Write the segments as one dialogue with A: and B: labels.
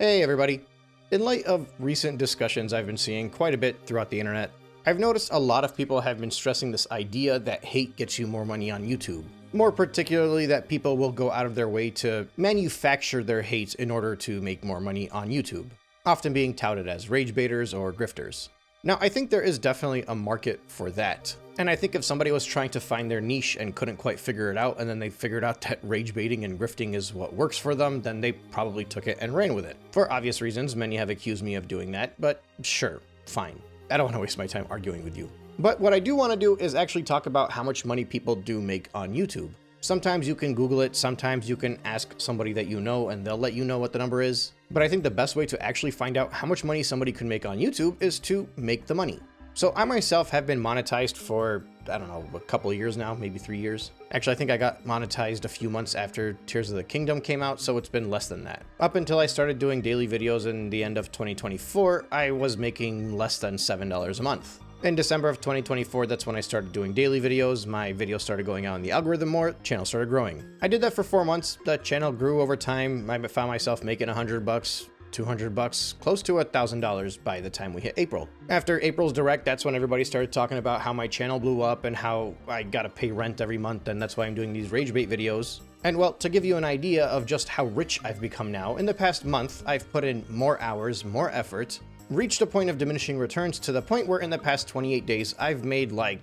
A: Hey everybody! In light of recent discussions I've been seeing quite a bit throughout the internet, I've noticed a lot of people have been stressing this idea that hate gets you more money on YouTube. More particularly that people will go out of their way to manufacture their hate in order to make more money on YouTube, often being touted as rage baiters or grifters. Now, I think there is definitely a market for that. And I think if somebody was trying to find their niche and couldn't quite figure it out, and then they figured out that rage baiting and grifting is what works for them, then they probably took it and ran with it. For obvious reasons, many have accused me of doing that, but sure, fine. I don't want to waste my time arguing with you. But what I do want to do is actually talk about how much money people do make on YouTube. Sometimes you can Google it, sometimes you can ask somebody that you know and they'll let you know what the number is. But I think the best way to actually find out how much money somebody can make on YouTube is to make the money. So I myself have been monetized for, I don't know, a couple of years now, maybe 3 years. Actually, I think I got monetized a few months after Tears of the Kingdom came out, so it's been less than that. Up until I started doing daily videos in the end of 2024, I was making less than $7 a month. In December of 2024, that's when I started doing daily videos. My videos started going out in the algorithm more, channel started growing. I did that for 4 months. The channel grew over time. I found myself making $100, $200, close to $1,000 by the time we hit April. After April's Direct, that's when everybody started talking about how my channel blew up and how I gotta pay rent every month, and that's why I'm doing these rage bait videos. And well, to give you an idea of just how rich I've become now, in the past month, I've put in more hours, more effort, reached a point of diminishing returns to the point where in the past 28 days, I've made like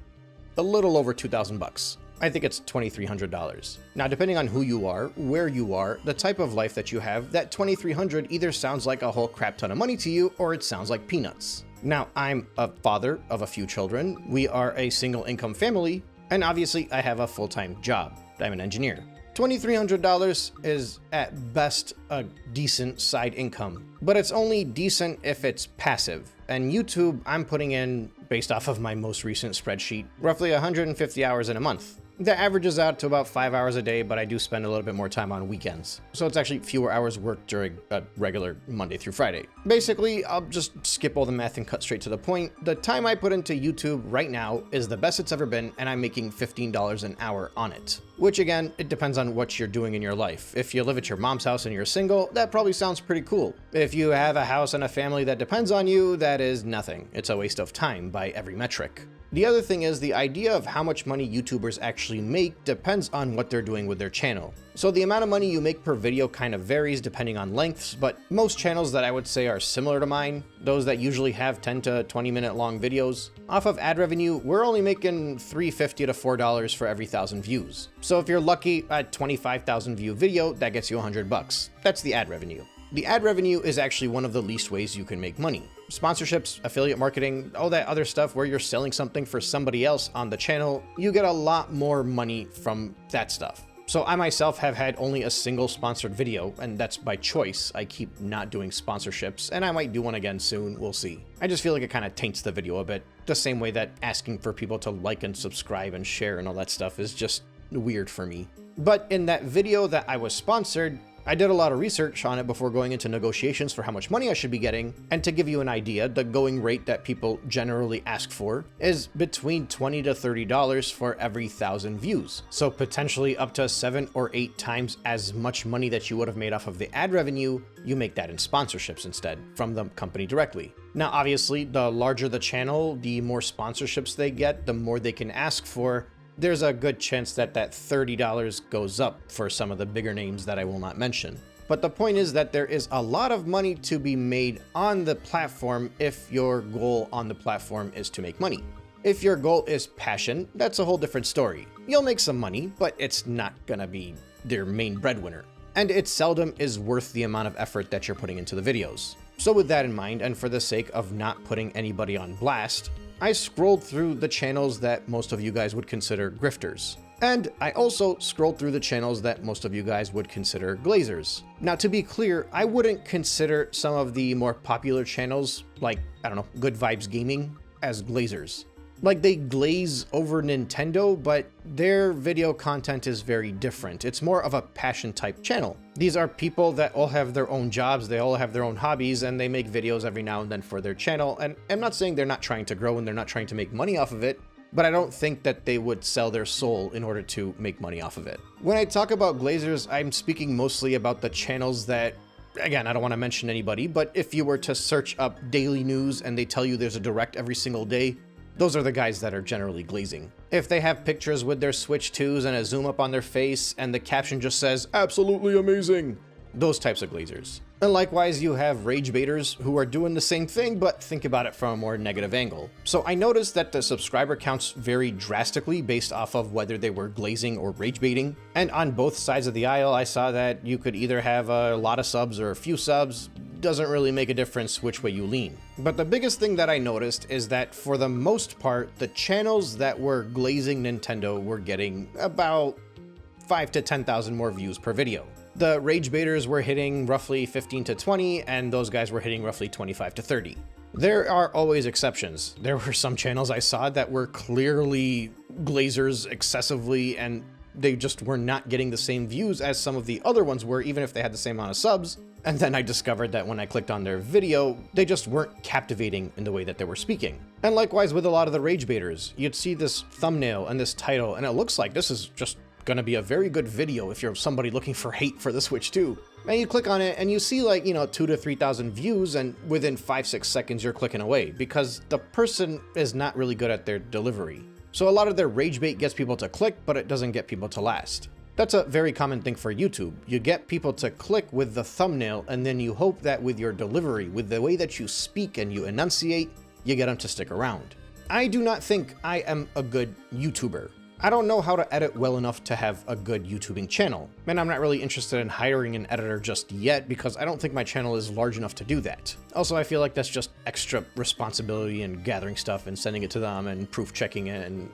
A: a little over 2,000 bucks. I think it's $2,300. Now, depending on who you are, where you are, the type of life that you have, that $2,300 either sounds like a whole crap ton of money to you, or it sounds like peanuts. Now, I'm a father of a few children. We are a single income family, and obviously I have a full-time job. I'm an engineer. $2,300 is at best a decent side income, but it's only decent if it's passive. And YouTube, I'm putting in, based off of my most recent spreadsheet, roughly 150 hours in a month. That averages out to about 5 hours a day, but I do spend a little bit more time on weekends. So it's actually fewer hours worked during a regular Monday through Friday. Basically, I'll just skip all the math and cut straight to the point. The time I put into YouTube right now is the best it's ever been, and I'm making $15 an hour on it. Which again, it depends on what you're doing in your life. If you live at your mom's house and you're single, that probably sounds pretty cool. If you have a house and a family that depends on you, that is nothing. It's a waste of time by every metric. The other thing is the idea of how much money YouTubers actually make depends on what they're doing with their channel. So the amount of money you make per video kind of varies depending on lengths, but most channels that I would say are similar to mine, those that usually have 10 to 20 minute long videos, off of ad revenue, we're only making $3.50 to $4 for every 1,000 views. So if you're lucky, a 25,000 view video, that gets you $100. That's the ad revenue. The ad revenue is actually one of the least ways you can make money. Sponsorships, affiliate marketing, all that other stuff where you're selling something for somebody else on the channel, you get a lot more money from that stuff. So I myself have had only a single sponsored video, and that's by choice. I keep not doing sponsorships, and I might do one again soon, we'll see. I just feel like it kind of taints the video a bit, the same way that asking for people to like and subscribe and share and all that stuff is just weird for me. But in that video that I was sponsored, I did a lot of research on it before going into negotiations for how much money I should be getting, and to give you an idea, the going rate that people generally ask for is between $20 to $30 for every 1,000 views. So potentially up to 7 or 8 times as much money that you would have made off of the ad revenue, you make that in sponsorships instead, from the company directly. Now obviously, the larger the channel, the more sponsorships they get, the more they can ask for. There's a good chance that that $30 goes up for some of the bigger names that I will not mention. But the point is that there is a lot of money to be made on the platform if your goal on the platform is to make money. If your goal is passion, that's a whole different story. You'll make some money, but it's not gonna be their main breadwinner. And it seldom is worth the amount of effort that you're putting into the videos. So with that in mind, and for the sake of not putting anybody on blast, I scrolled through the channels that most of you guys would consider grifters. And I also scrolled through the channels that most of you guys would consider Glazers. Now, to be clear, I wouldn't consider some of the more popular channels, like, I don't know, Good Vibes Gaming, as Glazers. Like, they glaze over Nintendo, but their video content is very different. It's more of a passion type channel. These are people that all have their own jobs, they all have their own hobbies, and they make videos every now and then for their channel. And I'm not saying they're not trying to grow and they're not trying to make money off of it, but I don't think that they would sell their soul in order to make money off of it. When I talk about Glazers, I'm speaking mostly about the channels that again, I don't want to mention anybody, but if you were to search up daily news and they tell you there's a direct every single day, those are the guys that are generally glazing. If they have pictures with their Switch 2s and a zoom up on their face and the caption just says, "Absolutely amazing," those types of glazers. And likewise, you have rage baiters who are doing the same thing, but think about it from a more negative angle. So I noticed that the subscriber counts vary drastically based off of whether they were glazing or rage baiting. And on both sides of the aisle, I saw that you could either have a lot of subs or a few subs. Doesn't really make a difference which way you lean. But the biggest thing that I noticed is that for the most part, the channels that were glazing Nintendo were getting about 5 to 10,000 more views per video. The rage baiters were hitting roughly 15 to 20, and those guys were hitting roughly 25 to 30. There are always exceptions. There were some channels I saw that were clearly glazers excessively, and they just were not getting the same views as some of the other ones were, even if they had the same amount of subs. And then I discovered that when I clicked on their video, they just weren't captivating in the way that they were speaking. And likewise with a lot of the rage baiters, you'd see this thumbnail and this title, and it looks like this is just gonna be a very good video if you're somebody looking for hate for the Switch 2. And you click on it and you see 2,000 to 3,000 views, and within 5-6 seconds you're clicking away because the person is not really good at their delivery. So a lot of their rage bait gets people to click, but it doesn't get people to last. That's a very common thing for YouTube. You get people to click with the thumbnail, and then you hope that with your delivery, with the way that you speak and you enunciate, you get them to stick around. I do not think I am a good YouTuber. I don't know how to edit well enough to have a good YouTubing channel, and I'm not really interested in hiring an editor just yet because I don't think my channel is large enough to do that. Also, I feel like that's just extra responsibility and gathering stuff and sending it to them and proof checking it, and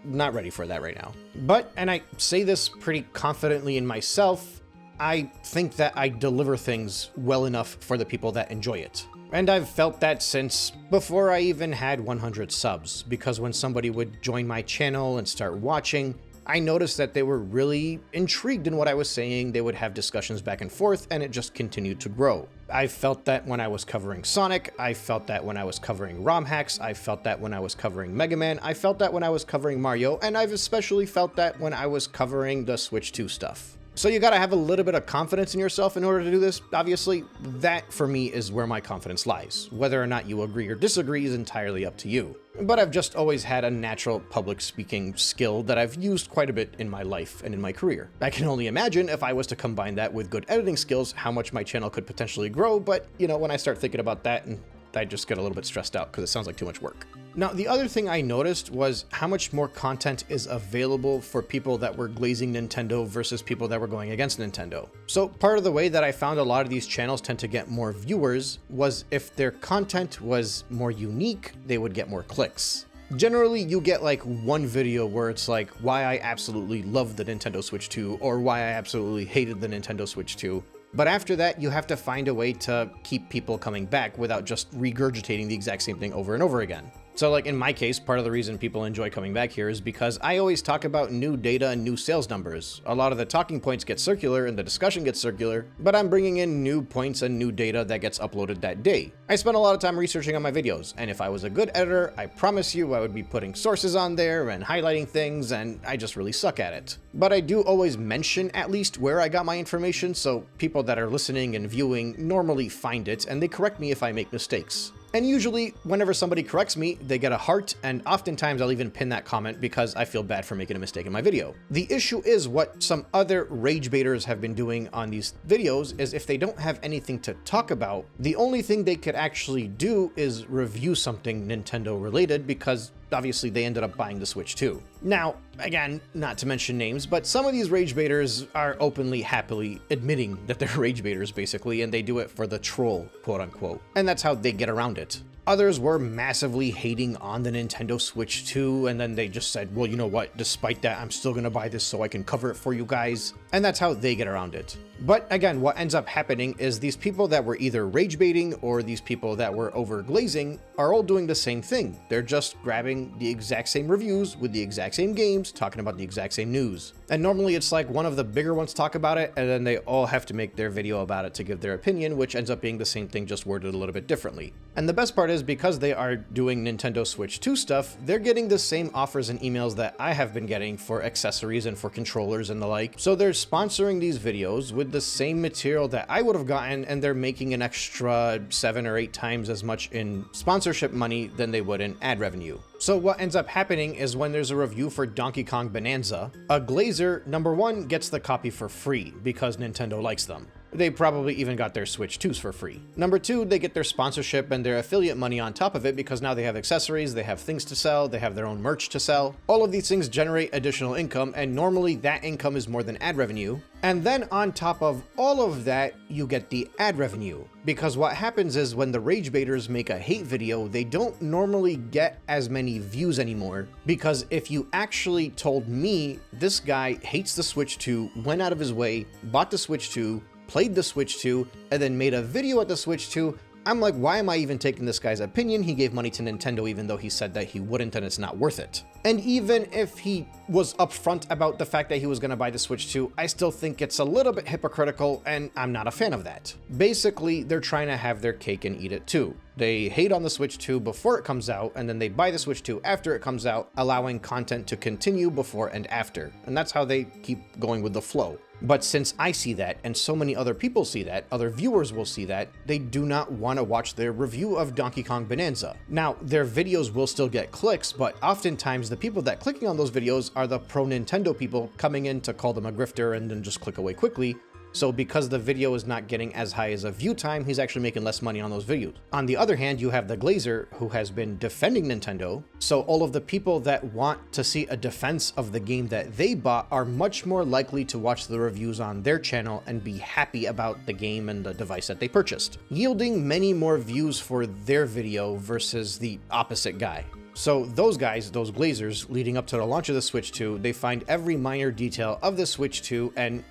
A: not ready for that right now. But, and I say this pretty confidently in myself, I think that I deliver things well enough for the people that enjoy it. And I've felt that since before I even had 100 subs, because when somebody would join my channel and start watching, I noticed that they were really intrigued in what I was saying. They would have discussions back and forth, and it just continued to grow. I felt that when I was covering Sonic, I felt that when I was covering ROM hacks, I felt that when I was covering Mega Man, I felt that when I was covering Mario, and I've especially felt that when I was covering the Switch 2 stuff. So you gotta have a little bit of confidence in yourself in order to do this. Obviously, that for me is where my confidence lies. Whether or not you agree or disagree is entirely up to you. But I've just always had a natural public speaking skill that I've used quite a bit in my life and in my career. I can only imagine if I was to combine that with good editing skills, how much my channel could potentially grow, but when I start thinking about that, and I just get a little bit stressed out because it sounds like too much work. Now, the other thing I noticed was how much more content is available for people that were glazing Nintendo versus people that were going against Nintendo. So part of the way that I found a lot of these channels tend to get more viewers was if their content was more unique, they would get more clicks. Generally, you get like one video where it's like why I absolutely love the Nintendo Switch 2 or why I absolutely hated the Nintendo Switch 2. But after that, you have to find a way to keep people coming back without just regurgitating the exact same thing over and over again. So like in my case, part of the reason people enjoy coming back here is because I always talk about new data and new sales numbers. A lot of the talking points get circular and the discussion gets circular, but I'm bringing in new points and new data that gets uploaded that day. I spend a lot of time researching on my videos, and if I was a good editor, I promise you I would be putting sources on there and highlighting things, and I just really suck at it. But I do always mention at least where I got my information, so people that are listening and viewing normally find it, and they correct me if I make mistakes. And usually, whenever somebody corrects me, they get a heart, and oftentimes I'll even pin that comment because I feel bad for making a mistake in my video. The issue is what some other rage baiters have been doing on these videos is if they don't have anything to talk about, the only thing they could actually do is review something Nintendo related because obviously they ended up buying the Switch 2. Now, again, not to mention names, but some of these rage baiters are openly, happily admitting that they're rage baiters basically, and they do it for the troll, quote unquote. And that's how they get around it. Others were massively hating on the Nintendo Switch 2, and then they just said, well, you know what, despite that, I'm still gonna buy this so I can cover it for you guys. And that's how they get around it. But again, what ends up happening is these people that were either rage baiting or these people that were over glazing are all doing the same thing. They're just grabbing doing the exact same reviews with the exact same games, talking about the exact same news. And normally it's like one of the bigger ones talk about it, and then they all have to make their video about it to give their opinion, which ends up being the same thing, just worded a little bit differently. And the best part is, because they are doing Nintendo Switch 2 stuff, they're getting the same offers and emails that I have been getting for accessories and for controllers and the like. So they're sponsoring these videos with the same material that I would have gotten, and they're making an extra 7 or 8 times as much in sponsorship money than they would in ad revenue. So what ends up happening is, when there's a review for Donkey Kong Bonanza, a Glazer, number one, gets the copy for free because Nintendo likes them. They probably even got their Switch 2s for free. Number two, they get their sponsorship and their affiliate money on top of it, because now they have accessories, they have things to sell, they have their own merch to sell. All of these things generate additional income, and normally that income is more than ad revenue. And then on top of all of that, you get the ad revenue. Because what happens is, when the rage baiters make a hate video, they don't normally get as many views anymore. Because if you actually told me this guy hates the Switch 2, went out of his way, bought the Switch 2, played the Switch 2, and then made a video at the Switch 2, I'm like, why am I even taking this guy's opinion? He gave money to Nintendo even though he said that he wouldn't, and it's not worth it. And even if he was upfront about the fact that he was going to buy the Switch 2, I still think it's a little bit hypocritical, and I'm not a fan of that. Basically, they're trying to have their cake and eat it too. They hate on the Switch 2 before it comes out, and then they buy the Switch 2 after it comes out, allowing content to continue before and after. And that's how they keep going with the flow. But since I see that, and so many other people see that, other viewers will see that, they do not want to watch their review of Donkey Kong Bonanza. Now, their videos will still get clicks, but oftentimes the people that clicking on those videos are the pro Nintendo people coming in to call them a grifter and then just click away quickly. So because the video is not getting as high as a view time, he's actually making less money on those videos. On the other hand, you have the Glazer, who has been defending Nintendo. So all of the people that want to see a defense of the game that they bought are much more likely to watch the reviews on their channel and be happy about the game and the device that they purchased, yielding many more views for their video versus the opposite guy. So those guys, those Glazers, leading up to the launch of the Switch 2, they find every minor detail of the Switch 2 and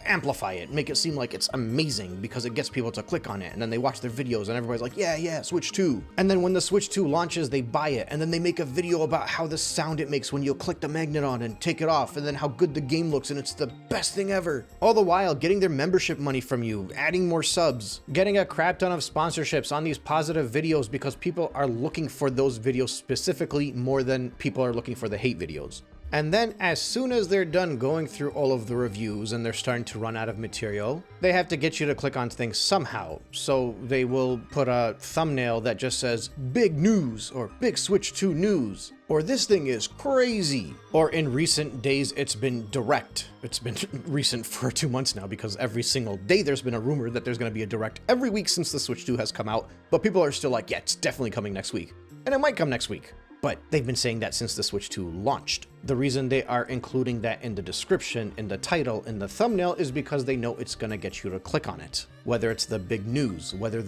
A: amplify it, make it seem like it's amazing because it gets people to click on it, and then they watch their videos and everybody's like, yeah, Switch 2. And then when the Switch 2 launches, they buy it, and then they make a video about how the sound it makes when you click the magnet on and take it off, and then how good the game looks and it's the best thing ever. All the while getting their membership money from you, adding more subs, getting a crap ton of sponsorships on these positive videos because people are looking for those videos specifically more than people are looking for the hate videos. And then as soon as they're done going through all of the reviews and they're starting to run out of material, they have to get you to click on things somehow. So they will put a thumbnail that just says big news, or big Switch 2 news, or this thing is crazy. Or in recent days, it's been direct. It's been recent for 2 months now, because every single day there's been a rumor that there's going to be a direct every week since the Switch 2 has come out. But people are still like, yeah, it's definitely coming next week. And it might come next week. But they've been saying that since the Switch 2 launched. The reason they are including that in the description, in the title, in the thumbnail is because they know it's gonna get you to click on it. Whether it's the big news, whether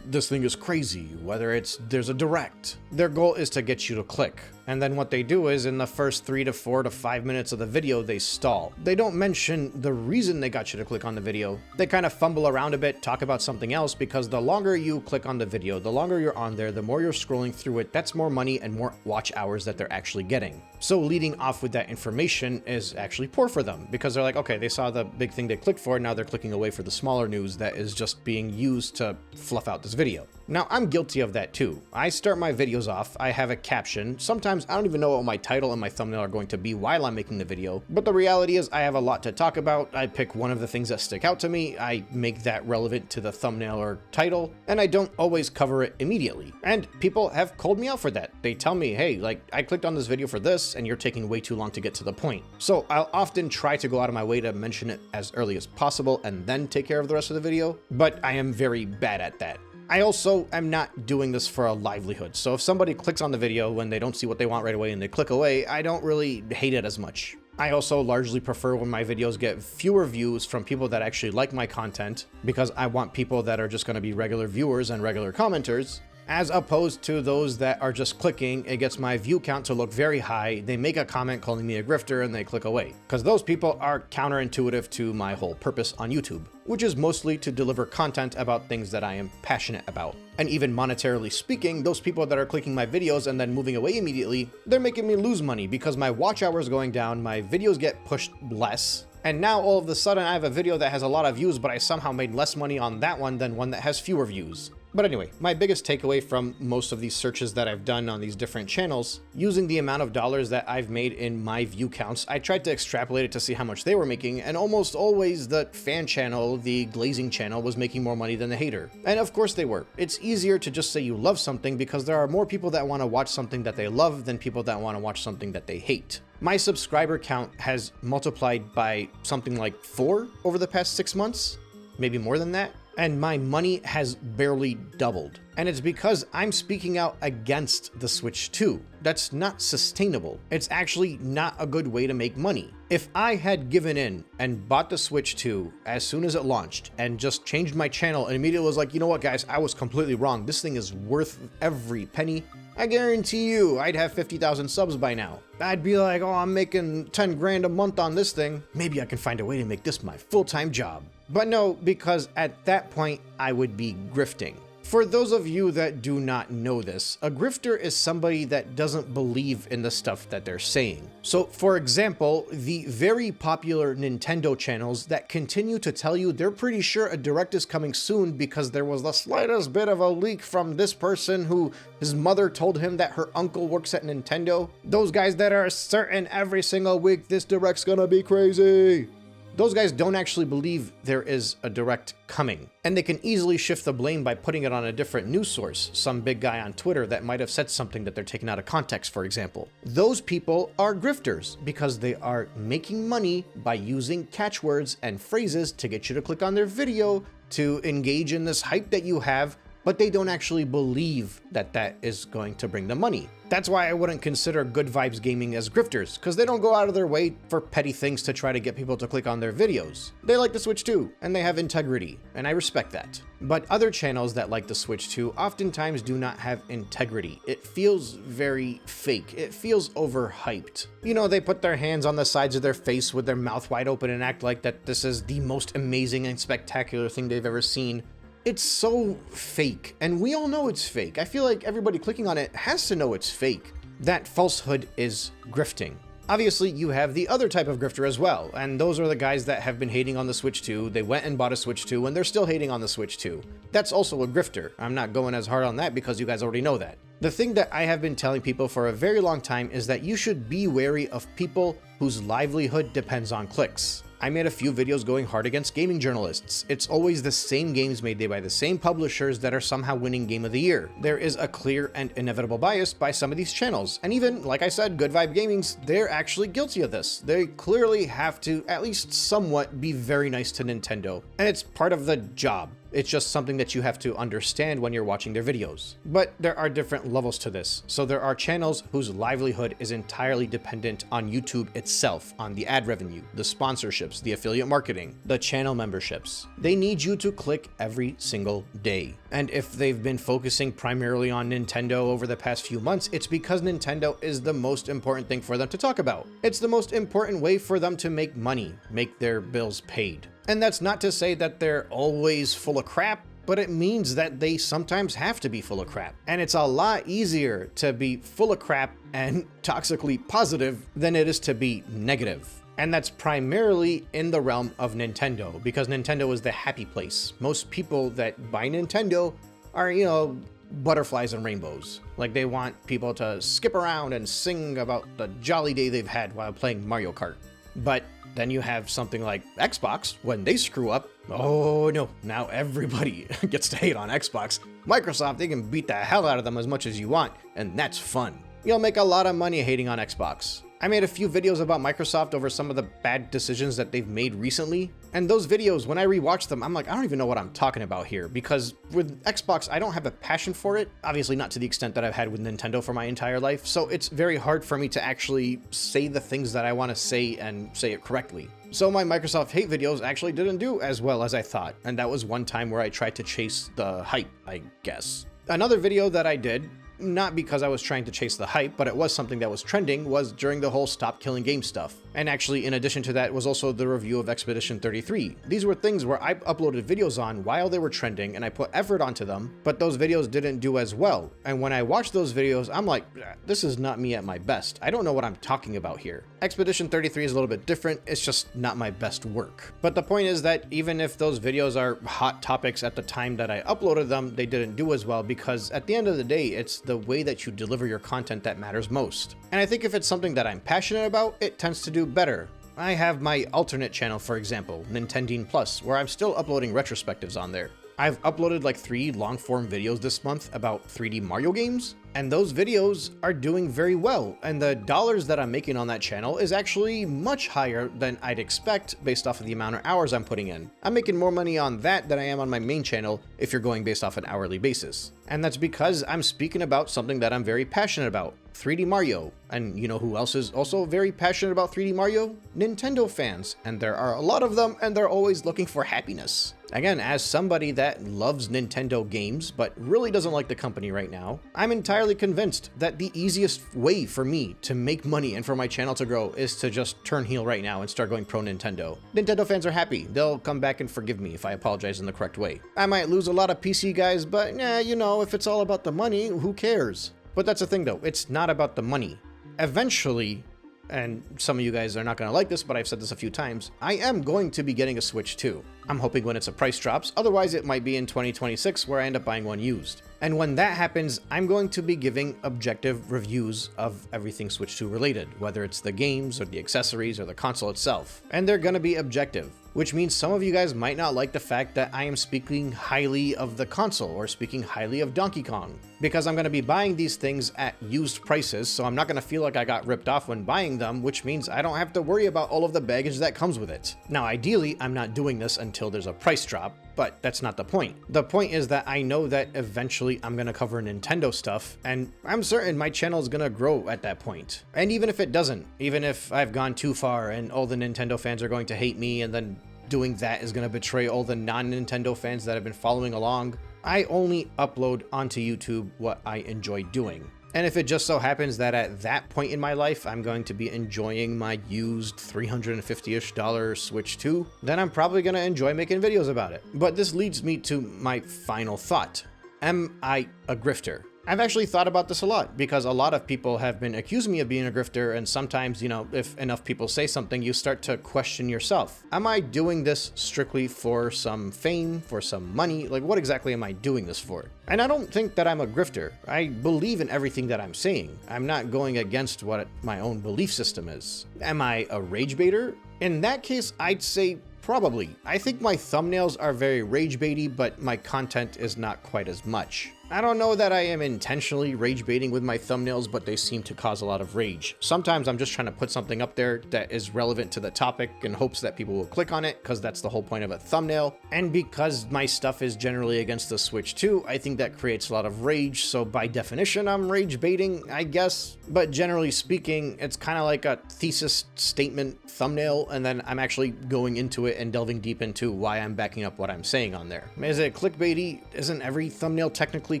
A: this thing is crazy, whether there's a direct. Their goal is to get you to click. And then what they do is, in the first 3 to 4 to 5 minutes of the video, they stall. They don't mention the reason they got you to click on the video. They kind of fumble around a bit, talk about something else, because the longer you click on the video, the longer you're on there, the more you're scrolling through it, that's more money and more watch hours that they're actually getting. So leading off with that information is actually poor for them, because they're like, okay, they saw the big thing they clicked for, now they're clicking away for the smaller news that is just being used to fluff out this video. Now, I'm guilty of that too. I start my videos off, I have a caption. Sometimes I don't even know what my title and my thumbnail are going to be while I'm making the video, but the reality is I have a lot to talk about. I pick one of the things that stick out to me, I make that relevant to the thumbnail or title, and I don't always cover it immediately. And people have called me out for that. They tell me, hey, like, I clicked on this video for this, and you're taking way too long to get to the point. So I'll often try to go out of my way to mention it as early as possible and then take care of the rest of the video, but I am very bad at that. I also am not doing this for a livelihood. So if somebody clicks on the video when they don't see what they want right away and they click away, I don't really hate it as much. I also largely prefer when my videos get fewer views from people that actually like my content, because I want people that are just going to be regular viewers and regular commenters As opposed to those that are just clicking, it gets my view count to look very high, they make a comment calling me a grifter and they click away. Because those people are counterintuitive to my whole purpose on YouTube, which is mostly to deliver content about things that I am passionate about. And even monetarily speaking, those people that are clicking my videos and then moving away immediately, they're making me lose money because my watch hours going down, my videos get pushed less. And now all of a sudden I have a video that has a lot of views, but I somehow made less money on that one than one that has fewer views. But anyway, my biggest takeaway from most of these searches that I've done on these different channels, using the amount of dollars that I've made in my view counts, I tried to extrapolate it to see how much they were making, and almost always the fan channel, the glazing channel, was making more money than the hater. And of course they were. It's easier to just say you love something because there are more people that want to watch something that they love than people that want to watch something that they hate. My subscriber count has multiplied by something like 4 over the past 6 months, maybe more than that. And my money has barely doubled. And it's because I'm speaking out against the Switch 2. That's not sustainable. It's actually not a good way to make money. If I had given in and bought the Switch 2 as soon as it launched and just changed my channel and immediately was like, you know what guys, I was completely wrong. This thing is worth every penny. I guarantee you I'd have 50,000 subs by now. I'd be like, oh, I'm making 10 grand a month on this thing. Maybe I can find a way to make this my full-time job. But no, because at that point, I would be grifting. For those of you that do not know this, a grifter is somebody that doesn't believe in the stuff that they're saying. So for example, the very popular Nintendo channels that continue to tell you they're pretty sure a direct is coming soon because there was the slightest bit of a leak from this person who his mother told him that her uncle works at Nintendo. Those guys that are certain every single week this direct's gonna be crazy. Those guys don't actually believe there is a direct coming, and they can easily shift the blame by putting it on a different news source, some big guy on Twitter that might have said something that they're taking out of context, for example. Those people are grifters because they are making money by using catchwords and phrases to get you to click on their video, to engage in this hype that you have, but they don't actually believe that that is going to bring them money. That's why I wouldn't consider Good Vibes Gaming as grifters, because they don't go out of their way for petty things to try to get people to click on their videos. They like the Switch 2, and they have integrity, and I respect that. But other channels that like the Switch 2 oftentimes do not have integrity. It feels very fake. It feels overhyped. You know, they put their hands on the sides of their face with their mouth wide open and act like that this is the most amazing and spectacular thing they've ever seen. It's so fake, and we all know it's fake. I feel like everybody clicking on it has to know it's fake. That falsehood is grifting. Obviously, you have the other type of grifter as well, and those are the guys that have been hating on the Switch 2. They went and bought a Switch 2, and they're still hating on the Switch 2. That's also a grifter. I'm not going as hard on that because you guys already know that. The thing that I have been telling people for a very long time is that you should be wary of people whose livelihood depends on clicks. I made a few videos going hard against gaming journalists. It's always the same games made by the same publishers that are somehow winning Game of the Year. There is a clear and inevitable bias by some of these channels. And even, like I said, Good Vibe Gaming's, they're actually guilty of this. They clearly have to, at least somewhat, be very nice to Nintendo. And it's part of the job. It's just something that you have to understand when you're watching their videos. But there are different levels to this. So there are channels whose livelihood is entirely dependent on YouTube itself, on the ad revenue, the sponsorships, the affiliate marketing, the channel memberships. They need you to click every single day. And if they've been focusing primarily on Nintendo over the past few months, it's because Nintendo is the most important thing for them to talk about. It's the most important way for them to make money, make their bills paid. And that's not to say that they're always full of crap, but it means that they sometimes have to be full of crap. And it's a lot easier to be full of crap and toxically positive than it is to be negative. And that's primarily in the realm of Nintendo, because Nintendo is the happy place. Most people that buy Nintendo are, you know, butterflies and rainbows. Like they want people to skip around and sing about the jolly day they've had while playing Mario Kart. But then you have something like Xbox. When they screw up, oh no, now everybody gets to hate on Xbox. Microsoft, they can beat the hell out of them as much as you want, and that's fun. You'll make a lot of money hating on Xbox. I made a few videos about Microsoft over some of the bad decisions that they've made recently, and those videos, when I rewatch them, I'm like, I don't even know what I'm talking about here, because with Xbox, I don't have a passion for it, obviously not to the extent that I've had with Nintendo for my entire life, so it's very hard for me to actually say the things that I want to say and say it correctly. So my Microsoft hate videos actually didn't do as well as I thought, and that was one time where I tried to chase the hype, I guess. Another video that I did, not because I was trying to chase the hype, but it was something that was trending, was during the whole stop killing game stuff. And actually, in addition to that, was also the review of Expedition 33. These were things where I uploaded videos on while they were trending and I put effort onto them, but those videos didn't do as well. And when I watched those videos, I'm like, this is not me at my best. I don't know what I'm talking about here. Expedition 33 is a little bit different. It's just not my best work. But the point is that even if those videos are hot topics at the time that I uploaded them, they didn't do as well, because at the end of the day, it's the way that you deliver your content that matters most. And I think if it's something that I'm passionate about, it tends to do better. I have my alternate channel, for example, NintenDeen Plus, where I'm still uploading retrospectives on there. I've uploaded like 3 long-form videos this month about 3D Mario games, and those videos are doing very well, and the dollars that I'm making on that channel is actually much higher than I'd expect based off of the amount of hours I'm putting in. I'm making more money on that than I am on my main channel if you're going based off an hourly basis. And that's because I'm speaking about something that I'm very passionate about, 3D Mario. And you know who else is also very passionate about 3D Mario? Nintendo fans. And there are a lot of them, and they're always looking for happiness. Again, as somebody that loves Nintendo games, but really doesn't like the company right now, I'm entirely convinced that the easiest way for me to make money and for my channel to grow is to just turn heel right now and start going pro Nintendo. Nintendo fans are happy. They'll come back and forgive me if I apologize in the correct way. I might lose a lot of PC guys, but you know, if it's all about the money, who cares? But that's the thing though, it's not about the money. Eventually, and some of you guys are not going to like this, but I've said this a few times, I am going to be getting a Switch 2. I'm hoping when it's a price drops, otherwise it might be in 2026 where I end up buying one used. And when that happens, I'm going to be giving objective reviews of everything Switch 2 related, whether it's the games or the accessories or the console itself. And they're going to be objective, which means some of you guys might not like the fact that I am speaking highly of the console or speaking highly of Donkey Kong, because I'm going to be buying these things at used prices, so I'm not going to feel like I got ripped off when buying them, which means I don't have to worry about all of the baggage that comes with it. Now, ideally, I'm not doing this until there's a price drop, but that's not the point. The point is that I know that eventually I'm going to cover Nintendo stuff, and I'm certain my channel is going to grow at that point. And even if it doesn't, even if I've gone too far and all the Nintendo fans are going to hate me, and then doing that is going to betray all the non-Nintendo fans that have been following along, I only upload onto YouTube what I enjoy doing. And if it just so happens that at that point in my life, I'm going to be enjoying my used $350-ish Switch 2, then I'm probably going to enjoy making videos about it. But this leads me to my final thought. Am I a grifter? I've actually thought about this a lot, because a lot of people have been accusing me of being a grifter, and sometimes, you know, if enough people say something, you start to question yourself. Am I doing this strictly for some fame, for some money? Like, what exactly am I doing this for? And I don't think that I'm a grifter. I believe in everything that I'm saying. I'm not going against what my own belief system is. Am I a rage baiter? In that case, I'd say probably. I think my thumbnails are very rage baity, but my content is not quite as much. I don't know that I am intentionally rage baiting with my thumbnails, but they seem to cause a lot of rage. Sometimes I'm just trying to put something up there that is relevant to the topic in hopes that people will click on it, because that's the whole point of a thumbnail. And because my stuff is generally against the Switch 2, I think that creates a lot of rage, so by definition I'm rage baiting, I guess. But generally speaking, it's kind of like a thesis statement thumbnail, and then I'm actually going into it and delving deep into why I'm backing up what I'm saying on there. Is it clickbaity? Isn't every thumbnail technically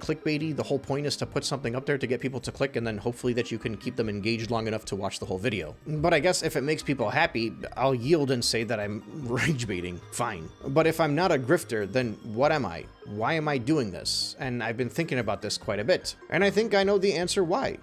A: clickbaity? The whole point is to put something up there to get people to click, and then hopefully that you can keep them engaged long enough to watch the whole video. But I guess if it makes people happy, I'll yield and say that I'm rage baiting, fine. But if I'm not a grifter, then what am I? Why am I doing this? And I've been thinking about this quite a bit, and I think I know the answer why.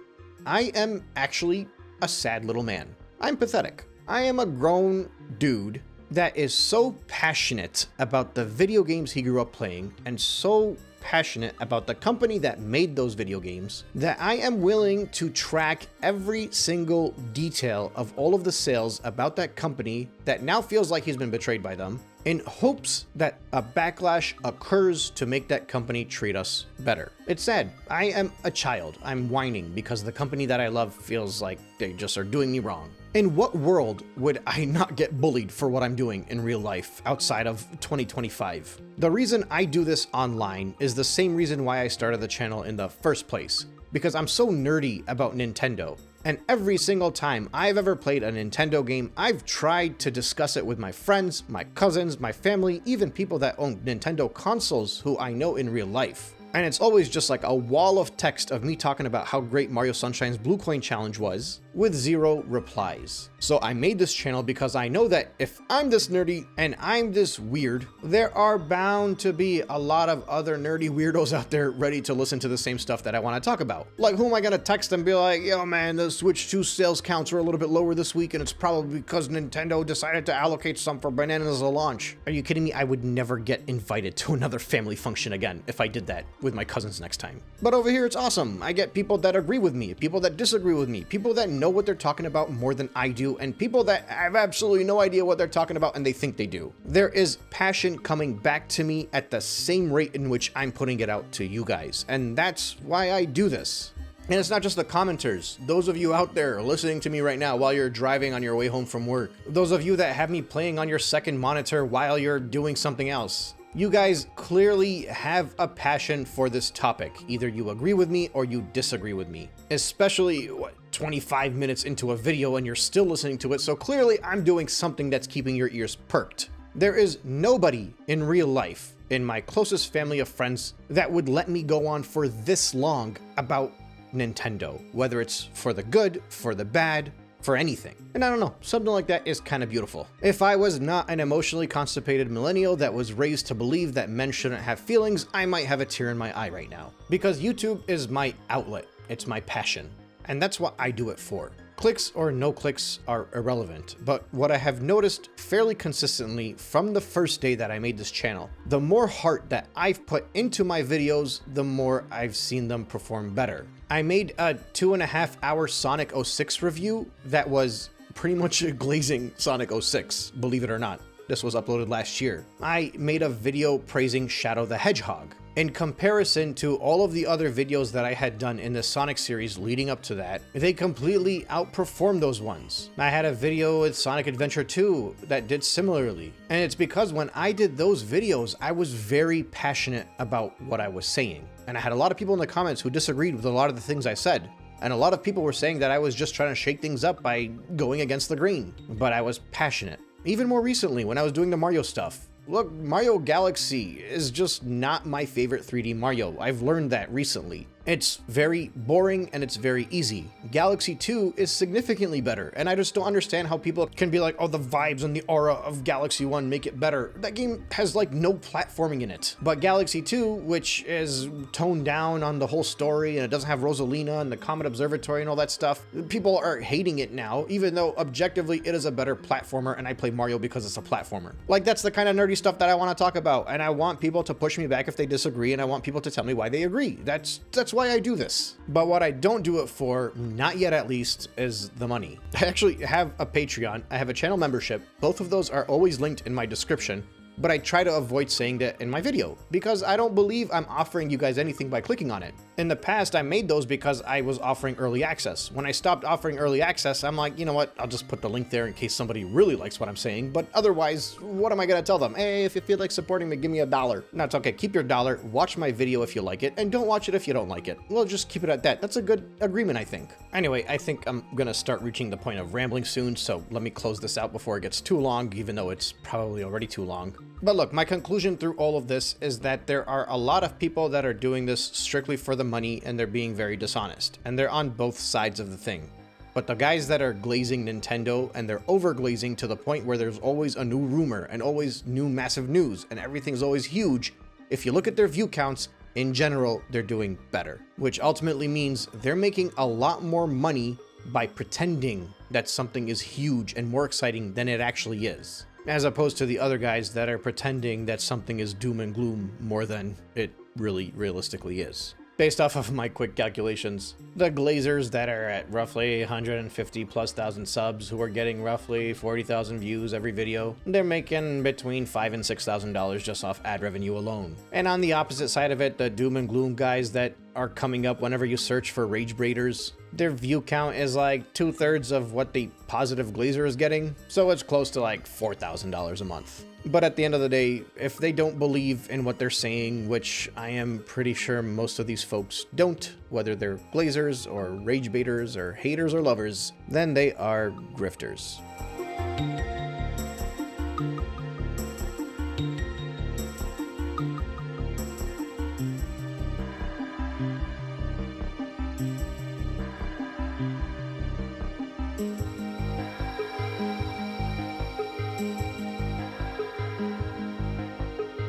A: I am actually a sad little man. I'm pathetic. I am a grown dude that is so passionate about the video games he grew up playing, and so passionate about the company that made those video games, that I am willing to track every single detail of all of the sales about that company that now feels like he's been betrayed by them, in hopes that a backlash occurs to make that company treat us better. It's sad. I am a child. I'm whining because the company that I love feels like they just are doing me wrong. In what world would I not get bullied for what I'm doing in real life outside of 2025? The reason I do this online is the same reason why I started the channel in the first place, because I'm so nerdy about Nintendo. And every single time I've ever played a Nintendo game, I've tried to discuss it with my friends, my cousins, my family, even people that own Nintendo consoles who I know in real life. And it's always just like a wall of text of me talking about how great Mario Sunshine's Blue Coin Challenge was, with 0 replies. So I made this channel because I know that if I'm this nerdy and I'm this weird, there are bound to be a lot of other nerdy weirdos out there ready to listen to the same stuff that I want to talk about. Like, who am I gonna text and be like, yo man, the Switch 2 sales counts are a little bit lower this week and it's probably because Nintendo decided to allocate some for bananas as a launch. Are you kidding me? I would never get invited to another family function again if I did that with my cousins next time. But over here it's awesome. I get people that agree with me, people that disagree with me, people that know what they're talking about more than I do, and people that have absolutely no idea what they're talking about and they think they do. There is passion coming back to me at the same rate in which I'm putting it out to you guys, and that's why I do this. And it's not just the commenters, those of you out there listening to me right now while you're driving on your way home from work, those of you that have me playing on your second monitor while you're doing something else. You guys clearly have a passion for this topic. Either you agree with me or you disagree with me. Especially, 25 minutes into a video and you're still listening to it, so clearly I'm doing something that's keeping your ears perked. There is nobody in real life, in my closest family of friends, that would let me go on for this long about Nintendo. Whether it's for the good, for the bad, for anything. And I don't know, something like that is kind of beautiful. If I was not an emotionally constipated millennial that was raised to believe that men shouldn't have feelings, I might have a tear in my eye right now. Because YouTube is my outlet, it's my passion, and that's what I do it for. Clicks or no clicks are irrelevant, but what I have noticed fairly consistently from the first day that I made this channel, the more heart that I've put into my videos, the more I've seen them perform better. I made a 2.5 hour Sonic 06 review that was pretty much glazing Sonic 06, believe it or not. This was uploaded last year. I made a video praising Shadow the Hedgehog. In comparison to all of the other videos that I had done in the Sonic series leading up to that, they completely outperformed those ones. I had a video with Sonic Adventure 2 that did similarly. And it's because when I did those videos, I was very passionate about what I was saying. And I had a lot of people in the comments who disagreed with a lot of the things I said. And a lot of people were saying that I was just trying to shake things up by going against the grain. But I was passionate. Even more recently, when I was doing the Mario stuff. Look, Mario Galaxy is just not my favorite 3D Mario. I've learned that recently. It's very boring and it's very easy. Galaxy 2 is significantly better, and I just don't understand how people can be like, oh, the vibes and the aura of Galaxy 1 make it better. That game has like no platforming in it. But Galaxy 2, which is toned down on the whole story and it doesn't have Rosalina and the Comet Observatory and all that stuff, people are hating it now, even though objectively it is a better platformer and I play Mario because it's a platformer. Like, that's the kind of nerdy stuff that I want to talk about, and I want people to push me back if they disagree, and I want people to tell me why they agree. That's why I do this. But what I don't do it for, not yet at least, is the money. I actually have a Patreon, I have a channel membership. Both of those are always linked in my description, but I try to avoid saying that in my video because I don't believe I'm offering you guys anything by clicking on it. In the past, I made those because I was offering early access. When I stopped offering early access, I'm like, you know what? I'll just put the link there in case somebody really likes what I'm saying. But otherwise, what am I gonna tell them? Hey, if you feel like supporting me, give me $1. No, it's okay. Keep your dollar. Watch my video if you like it, and don't watch it if you don't like it. Well, just keep it at that. That's a good agreement, I think. Anyway, I think I'm gonna start reaching the point of rambling soon, so let me close this out before it gets too long, even though it's probably already too long. But look, my conclusion through all of this is that there are a lot of people that are doing this strictly for the money, and they're being very dishonest, and they're on both sides of the thing. But the guys that are glazing Nintendo, and they're over glazing to the point where there's always a new rumor and always new massive news and everything's always huge, if you look at their view counts, in general, they're doing better, which ultimately means they're making a lot more money by pretending that something is huge and more exciting than it actually is, as opposed to the other guys that are pretending that something is doom and gloom more than it really realistically is. Based off of my quick calculations, the Glazers that are at roughly 150,000+ subs, who are getting roughly 40,000 views every video, they're making between $5,000 and $6,000 just off ad revenue alone. And on the opposite side of it, the doom and gloom guys that are coming up whenever you search for Rage Braiders, their view count is like 2/3 of what the positive Glazer is getting, so it's close to like $4,000 a month. But at the end of the day, if they don't believe in what they're saying, which I am pretty sure most of these folks don't, whether they're Glazers or Rage Baiters or haters or lovers, then they are grifters.